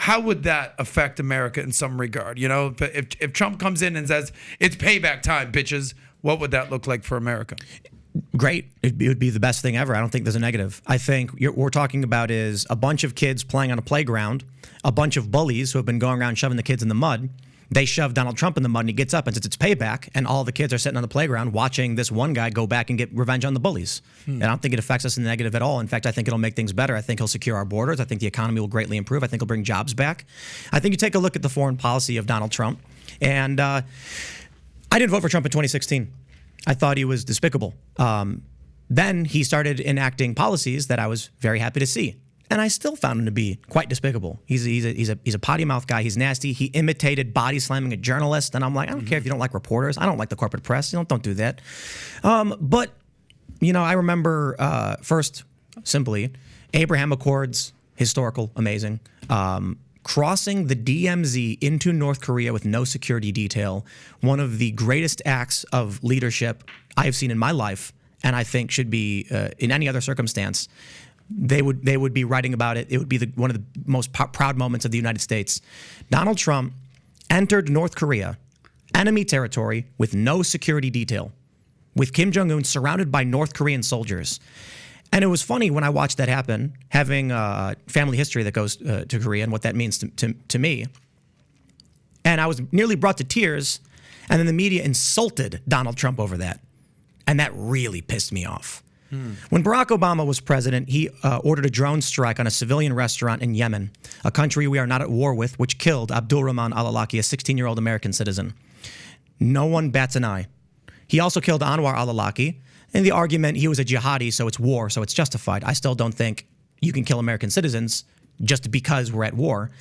how would that affect America in some regard? You know, if Trump comes in and says, it's payback time, bitches, what would that look like for America? Great. It would be the best thing ever. I don't think there's a negative. I think what we're talking about is a bunch of kids playing on a playground, a bunch of bullies who have been going around shoving the kids in the mud. They shove Donald Trump in the mud and he gets up and says it's payback, and all the kids are sitting on the playground watching this one guy go back and get revenge on the bullies. And I don't think it affects us in the negative at all. In fact, I think it'll make things better. I think he'll secure our borders. I think the economy will greatly improve. I think he'll bring jobs back. I think you take a look at the foreign policy of Donald Trump, and I didn't vote for Trump in 2016. I thought he was despicable. Then he started enacting policies that I was very happy to see. And I still found him to be quite despicable. He's a potty mouth guy. He's nasty. He imitated body slamming a journalist. And I'm like, I don't care if you don't like reporters. I don't like the corporate press. Don't do that. But, you know, I remember first, simply, Abraham Accords, historical, amazing. Crossing the DMZ into North Korea with no security detail, one of the greatest acts of leadership I have seen in my life, and I think should be in any other circumstance. They would be writing about it. It would be one of the most proud moments of the United States. Donald Trump entered North Korea, enemy territory, with no security detail, with Kim Jong-un surrounded by North Korean soldiers. And it was funny when I watched that happen, having family history that goes to Korea and what that means to me. And I was nearly brought to tears, and then the media insulted Donald Trump over that. And that really pissed me off. When Barack Obama was president, he ordered a drone strike on a civilian restaurant in Yemen, a country we are not at war with, which killed Abdulrahman al-Awlaki, a 16-year-old American citizen. No one bats an eye. He also killed Anwar al-Awlaki. In the argument, he was a jihadi, so it's war, so it's justified. I still don't think you can kill American citizens just because we're at war.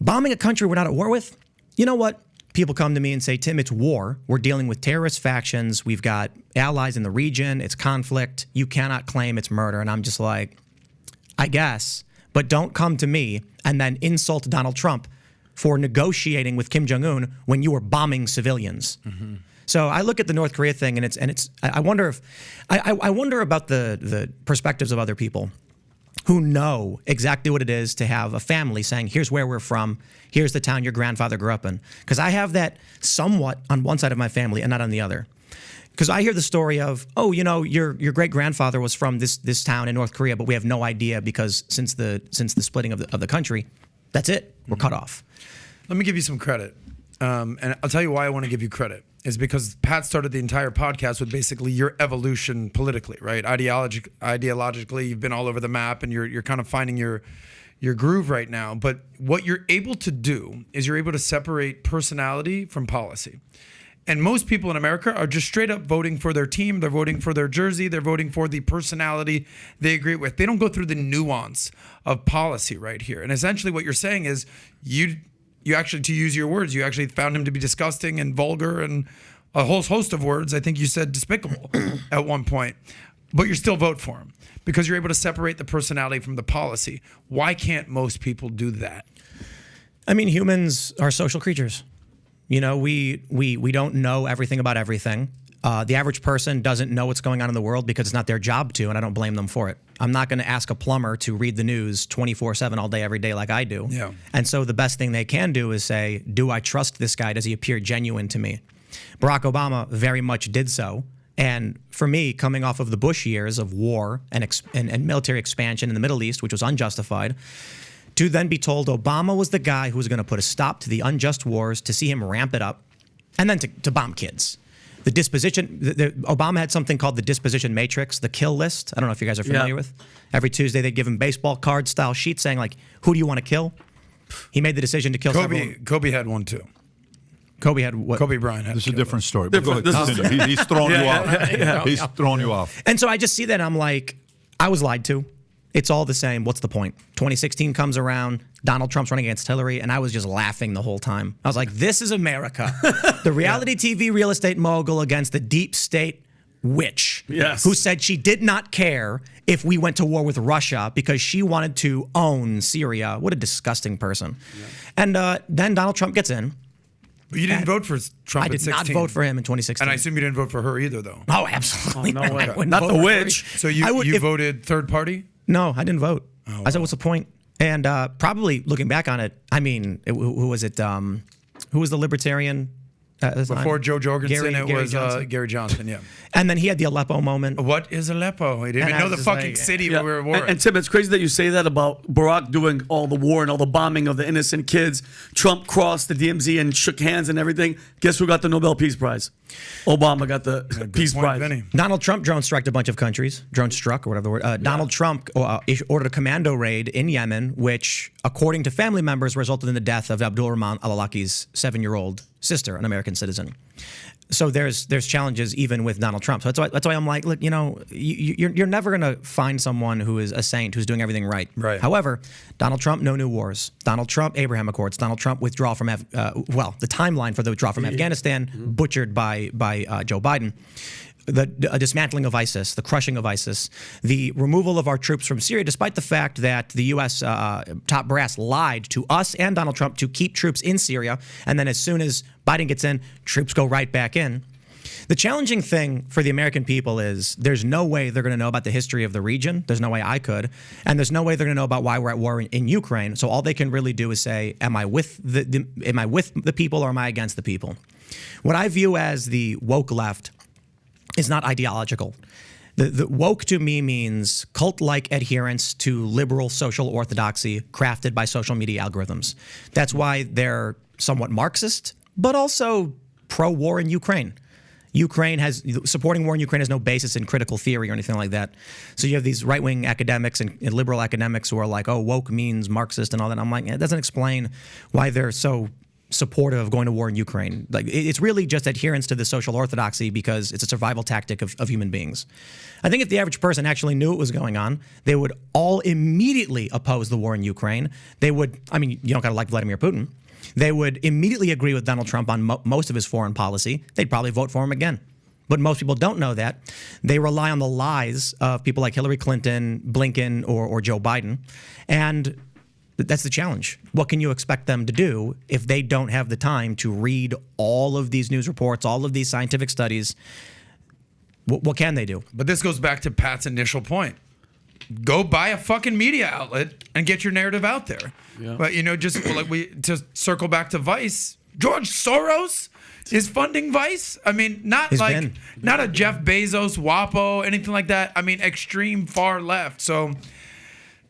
Bombing a country we're not at war with? You know what? People come to me and say, Tim, it's war. We're dealing with terrorist factions. We've got allies in the region. It's conflict. You cannot claim it's murder. And I'm just like, I guess. But don't come to me and then insult Donald Trump for negotiating with Kim Jong-un when you were bombing civilians. So I look at the North Korea thing, and it's. I wonder if, I wonder about the perspectives of other people who know exactly what it is to have a family saying, here's where we're from, here's the town your grandfather grew up in. Because I have that somewhat on one side of my family and not on the other. Because I hear the story of, oh, you know, your great-grandfather was from this town in North Korea, but we have no idea because since the splitting of the country, that's it. We're cut off. Let me give you some credit. And I'll tell you why I want to give you credit. Is because Pat started the entire podcast with basically your evolution politically, right? Ideologically, you've been all over the map, and you're kind of finding your groove right now. But what you're able to do is you're able to separate personality from policy. And most people in America are just straight up voting for their team. They're voting for their jersey. They're voting for the personality they agree with. They don't go through the nuance of policy right here. And essentially what you're saying is you actually, to use your words, you actually found him to be disgusting and vulgar and a whole host of words. I think you said despicable at one point, but you still vote for him because you're able to separate the personality from the policy. Why can't most people do that? I mean, humans are social creatures. You know, we don't know everything about everything. The average person doesn't know what's going on in the world because it's not their job to, and I don't blame them for it. I'm not going to ask a plumber to read the news 24/7 all day, every day like I do. Yeah. And so the best thing they can do is say, do I trust this guy? Does he appear genuine to me? Barack Obama very much did so. And for me, coming off of the Bush years of war and military expansion in the Middle East, which was unjustified, to then be told Obama was the guy who was going to put a stop to the unjust wars, to see him ramp it up, and then to bomb kids. The disposition, Obama had something called the disposition matrix, the kill list. I don't know if you guys are familiar with. Every Tuesday they'd give him baseball card style sheets saying like, who do you want to kill? He made the decision to kill several. Kobe had one too. Kobe had what? Kobe Bryant had. This is a different story. But go ahead. He's throwing you off. He's throwing you off. And so I just see that and I'm like, I was lied to. It's all the same. What's the point? 2016 comes around. Donald Trump's running against Hillary, and I was just laughing the whole time. I was like, this is America. The reality TV real estate mogul against the deep state witch who said she did not care if we went to war with Russia because she wanted to own Syria. What a disgusting person. Yeah. And then Donald Trump gets in. But you didn't vote for Trump I did not vote for him in 2016. And I assume you didn't vote for her either, though. Oh, absolutely. Oh, no way. Not the witch. So you voted third party? No, I didn't vote. Oh, wow. I said, what's the point? And probably looking back on it, I mean, who was it? Who was the libertarian? Before Joe Jorgensen, Gary was Johnson. Gary Johnson, yeah. And then he had the Aleppo moment. What is Aleppo? He didn't even I know was the just fucking like- city where we were war. And Tim, it's crazy that you say that about Barack doing all the war and all the bombing of the innocent kids. Trump crossed the DMZ and shook hands and everything. Guess who got the Nobel Peace Prize? Obama got the Peace Prize. Vinny. Donald Trump drone struck a bunch of countries. Drone struck, or whatever the word. Donald Trump ordered a commando raid in Yemen, which, according to family members, resulted in the death of Abdul Rahman al-Awlaki's 7-year-old sister, an American citizen. So there's challenges even with Donald Trump. So that's why I'm like, look, you're never going to find someone who is a saint who's doing everything right. Right. However, Donald Trump, no new wars. Donald Trump, Abraham Accords. Donald Trump, withdrawal from the timeline for the withdrawal from Afghanistan, butchered by Joe Biden. The dismantling of ISIS, the crushing of ISIS, the removal of our troops from Syria, despite the fact that the U.S. Top brass lied to us and Donald Trump to keep troops in Syria, and then as soon as Biden gets in, troops go right back in. The challenging thing for the American people is there's no way they're going to know about the history of the region. There's no way I could. And there's no way they're going to know about why we're at war in Ukraine. So all they can really do is say, am I with the people or am I against the people? What I view as the woke left is not ideological. The woke to me means cult-like adherence to liberal social orthodoxy crafted by social media algorithms. That's why they're somewhat Marxist, but also pro-war in Ukraine. Supporting war in Ukraine has no basis in critical theory or anything like that. So you have these right-wing academics and liberal academics who are like, oh, woke means Marxist and all that. I'm like, it doesn't explain why they're so supportive of going to war in Ukraine. Like, it's really just adherence to the social orthodoxy because it's a survival tactic of human beings. I think if the average person actually knew what was going on, they would all immediately oppose the war in Ukraine. They would, I mean, you don't got to like Vladimir Putin. They would immediately agree with Donald Trump on most of his foreign policy. They'd probably vote for him again. But most people don't know that. They rely on the lies of people like Hillary Clinton, Blinken, or Joe Biden. And that's the challenge. What can you expect them to do if they don't have the time to read all of these news reports, all of these scientific studies? What can they do? But this goes back to Pat's initial point. Go buy a fucking media outlet and get your narrative out there. Yeah. But just to circle back to Vice, George Soros is funding Vice. I mean, not a Jeff Bezos, WAPO, anything like that. I mean, extreme far left. So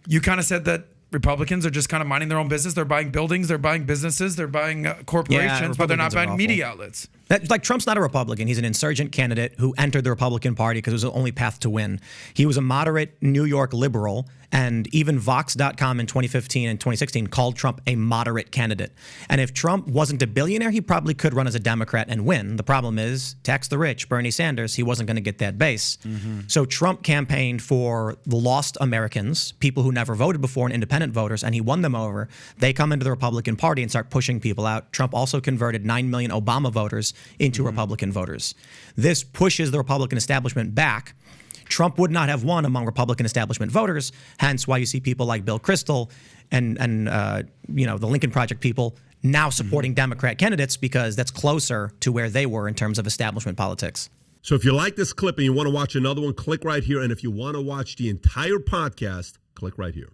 you kind of said that Republicans are just kind of minding their own business. They're buying buildings, they're buying businesses, they're buying corporations, but they're not buying media outlets. Like, Trump's not a Republican. He's an insurgent candidate who entered the Republican Party because it was the only path to win. He was a moderate New York liberal, and even Vox.com in 2015 and 2016 called Trump a moderate candidate. And if Trump wasn't a billionaire, he probably could run as a Democrat and win. The problem is, tax the rich, Bernie Sanders, he wasn't going to get that base. Mm-hmm. So Trump campaigned for the lost Americans, people who never voted before and independent voters, and he won them over. They come into the Republican Party and start pushing people out. Trump also converted 9 million Obama voters into Republican voters. This pushes the Republican establishment back. Trump would not have won among Republican establishment voters, hence why you see people like Bill Kristol and the Lincoln Project people now supporting Democrat candidates because that's closer to where they were in terms of establishment politics. So if you like this clip and you want to watch another one, click right here. And if you want to watch the entire podcast, click right here.